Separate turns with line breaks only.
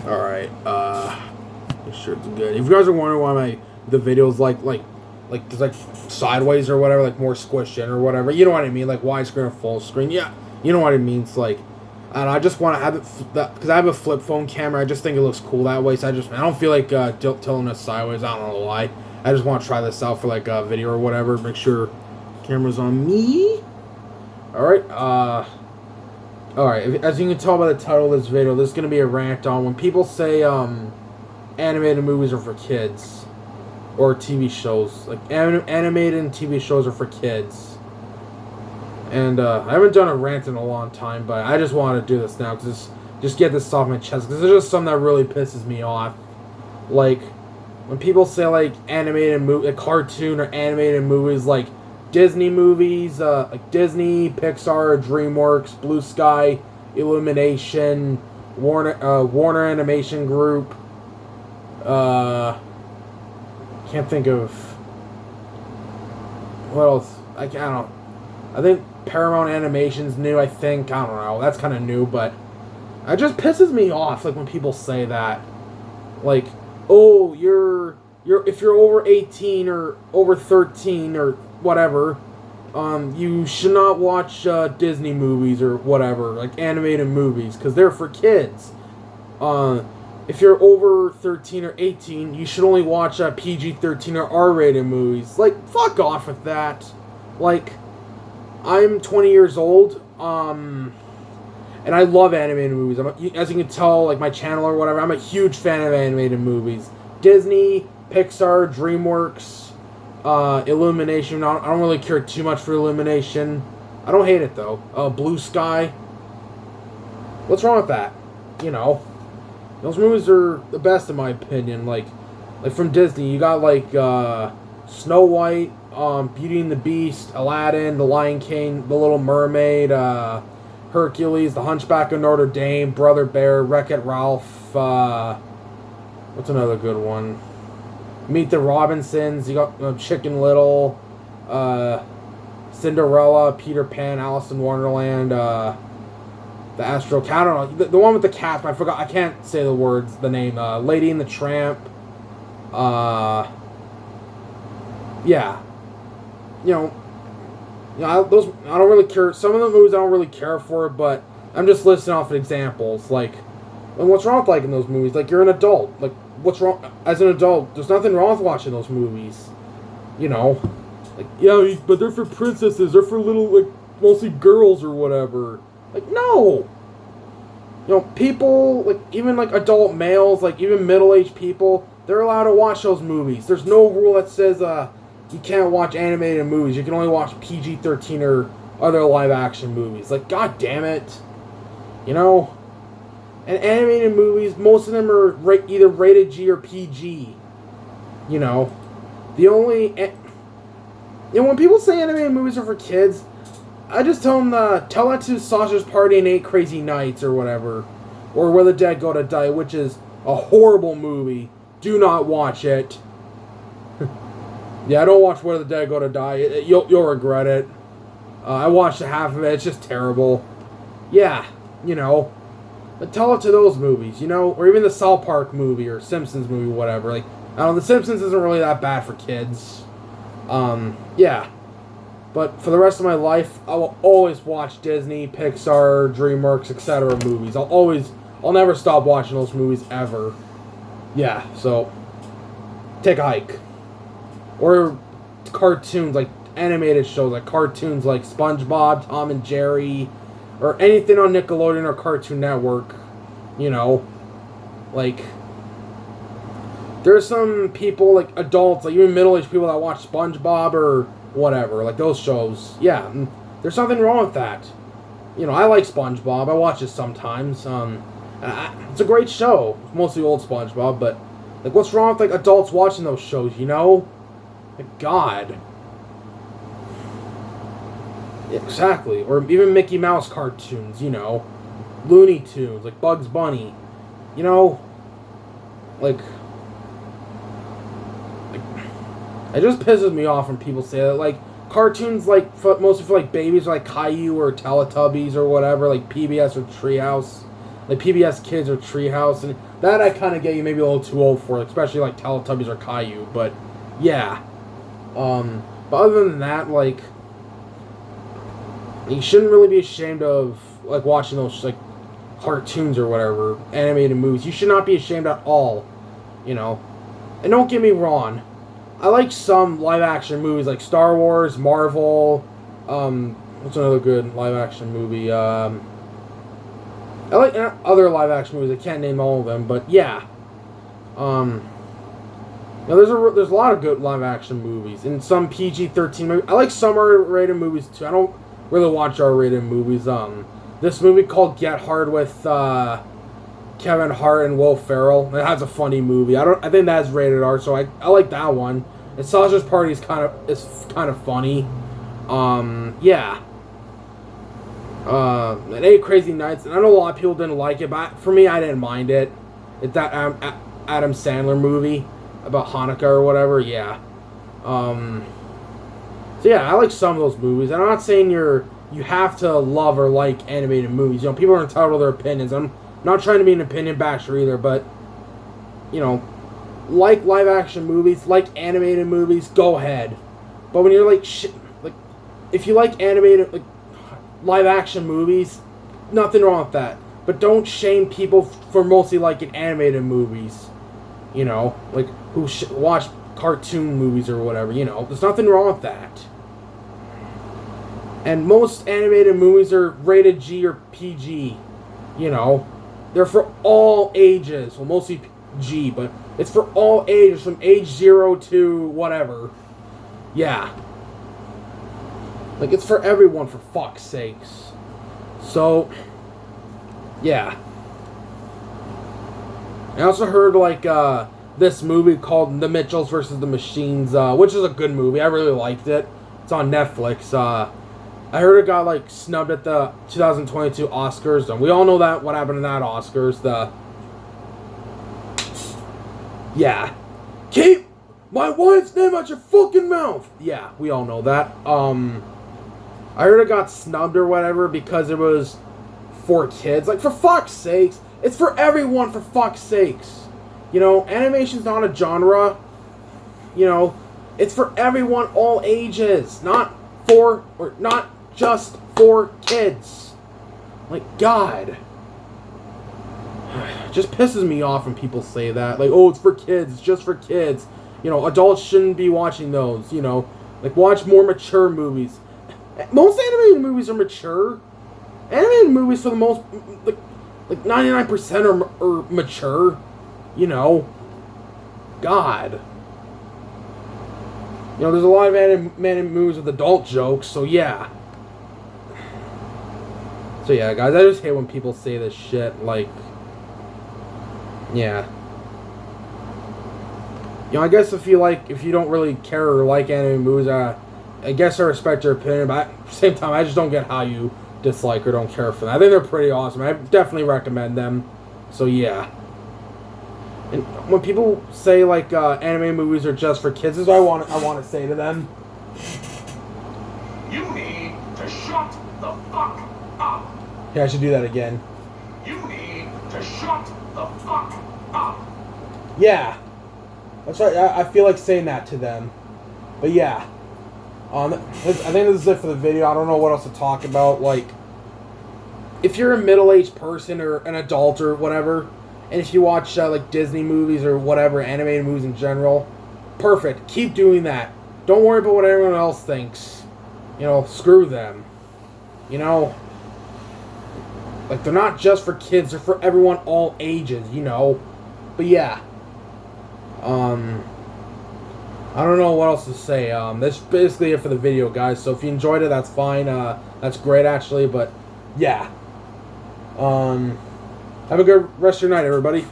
Alright, make sure it's good. If you guys are wondering why the videos there's like sideways or whatever, like more squished in or whatever, you know what I mean? Like widescreen or full screen. Yeah, you know what I mean? It's like, and I just want to have it, because I have a flip phone camera, I just think it looks cool that way, so I don't feel like tilting it sideways, I don't know why. I just want to try this out for like a video or whatever, make sure camera's on me. Alright, Alright, as you can tell by the title of this video, this is going to be a rant on when people say animated movies are for kids. Or TV shows. Like, animated and TV shows are for kids. And I haven't done a rant in a long time, but I just wanted to do this now, because just get this off my chest, because it's just something that really pisses me off. Like, when people say, like, a cartoon or animated movies, like, Disney movies, like Disney, Pixar, DreamWorks, Blue Sky, Illumination, Warner Animation Group, can't think of what else. I don't know. I think Paramount Animation's new, I don't know. That's kind of new, but it just pisses me off, like, when people say that. Like, oh, if you're over 18 or over 13 or whatever, you should not watch Disney movies or whatever, like animated movies, because they're for kids. If you're over 13 or 18, you should only watch PG-13 or R-rated movies. Like, fuck off with that. Like, I'm 20 years old, and I love animated movies. As you can tell, like, my channel or whatever, I'm a huge fan of animated movies. Disney, Pixar, DreamWorks, Illumination. I don't really care too much for Illumination. I don't hate it, though. Blue Sky. What's wrong with that? You know. Those movies are the best, in my opinion. Like from Disney, you got, like, Snow White, Beauty and the Beast, Aladdin, The Lion King, The Little Mermaid, Hercules, The Hunchback of Notre Dame, Brother Bear, Wreck-It Ralph, what's another good one? Meet the Robinsons, you got Chicken Little, Cinderella, Peter Pan, Alice in Wonderland, the Astro Cat, I don't know, the one with the cat, I forgot, I can't say the name, Lady and the Tramp, yeah, I don't really care, some of the movies I don't really care for, but I'm just listing off examples, like, and what's wrong with liking those movies? Like, you're an adult, like, what's wrong, as an adult, there's nothing wrong with watching those movies, like, yeah, but they're for princesses, they're for little, like, mostly girls or whatever. Like, no! People, like, even, like, adult males, like, even middle-aged people, they're allowed to watch those movies. There's no rule that says, you can't watch animated movies. You can only watch PG-13 or other live-action movies. Like, god damn it. And animated movies, most of them are either rated G or PG. The only... when people say animated movies are for kids, I just tell them tell that to Sausage Party and 8 Crazy Nights or whatever. Or Where the Dead Go to Die, which is a horrible movie. Do not watch it. Yeah, don't watch Where the Dead Go to Die. You'll regret it. I watched half of it. It's just terrible. Yeah, But tell it to those movies, Or even the South Park movie or Simpsons movie, whatever. Like, I don't know, The Simpsons isn't really that bad for kids. Yeah. But for the rest of my life, I will always watch Disney, Pixar, DreamWorks, etc. movies. I'll never stop watching those movies ever. Yeah, so take a hike. Or cartoons, like animated shows, like cartoons like SpongeBob, Tom and Jerry, or anything on Nickelodeon or Cartoon Network. Like, there's some people, like adults, like even middle-aged people that watch SpongeBob or whatever, like those shows. Yeah, there's nothing wrong with that. I like SpongeBob. I watch it sometimes. It's a great show. Mostly old SpongeBob, but like, what's wrong with like adults watching those shows? Like, God. Yeah, exactly. Or even Mickey Mouse cartoons. Looney Tunes, like Bugs Bunny. Like, it just pisses me off when people say that. Like, cartoons, like, mostly for, like, babies, like Caillou or Teletubbies or whatever, like PBS or Treehouse. like PBS Kids or Treehouse, and that I kind of get you maybe a little too old for, especially like Teletubbies or Caillou. But yeah, but other than that, like you shouldn't really be ashamed of like watching those like cartoons or whatever, animated movies. You should not be ashamed at all, you know. And don't get me wrong, I like some live action movies like Star Wars, Marvel. What's another good live action movie? I like other live action movies. I can't name all of them, but yeah. There's a lot of good live action movies and some PG-13 movies. I like some R-rated movies too. I don't really watch R-rated movies. This movie called Get Hard with Kevin Hart and Will Ferrell. It has a funny movie. I think that's rated R, so I like that one. And Sausage Party is kind of funny. Yeah. And 8 Crazy Nights, and I know a lot of people didn't like it, but for me, I didn't mind it. It's that Adam Sandler movie about Hanukkah or whatever. Yeah. So yeah, I like some of those movies. And I'm not saying you have to love or like animated movies. You know, people are entitled to their opinions. I'm not trying to be an opinion basher either, but you know, like live action movies, like animated movies, go ahead. But when you're like if you like animated like live action movies, nothing wrong with that. But don't shame people for mostly liking animated movies. You know, like who watch cartoon movies or whatever. You know, there's nothing wrong with that. And most animated movies are rated G or PG. You know, they're for all ages. Well, mostly G, but it's for all ages from age 0 to whatever. Yeah. Like, it's for everyone, for fuck's sakes. So, yeah. I also heard, like, this movie called The Mitchells vs. the Machines, which is a good movie. I really liked it. It's on Netflix. I heard it got, like, snubbed at the 2022 Oscars, and we all know that what happened in that Oscars. Yeah. Keep my wife's name out your fucking mouth! Yeah, we all know that. I heard it got snubbed or whatever because it was for kids. Like, for fuck's sakes. It's for everyone, for fuck's sakes. You know, animation's not a genre. You know, it's for everyone, all ages. Not just for kids. Like, God. It just pisses me off when people say that. Like, oh, it's for kids. It's just for kids. You know, adults shouldn't be watching those. You know, like, watch more mature movies. Most animated movies are mature. Animated movies, for the most, like 99% are mature. You know. God. You know, there's a lot of animated movies with adult jokes, so yeah. So yeah, guys, I just hate when people say this shit, like, yeah. You know, I guess if you don't really care or like animated movies, I guess I respect your opinion, but at the same time, I just don't get how you dislike or don't care for them. I think they're pretty awesome. I definitely recommend them. So yeah. And when people say like anime movies are just for kids, this is what I want to say to them.
You need to shut the fuck up.
Yeah, I should do that again.
You need to shut the fuck up.
Yeah, that's right. I feel like saying that to them. But yeah. I think this is it for the video. I don't know what else to talk about. Like, if you're a middle-aged person or an adult or whatever, and if you watch like Disney movies or whatever, animated movies in general, perfect. Keep doing that. Don't worry about what everyone else thinks. You know, screw them. You know, like, they're not just for kids. They're for everyone, all ages. You know, but yeah. I don't know what else to say. That's basically it for the video, guys. So if you enjoyed it, that's fine. That's great, actually. But yeah. Have a good rest of your night, everybody.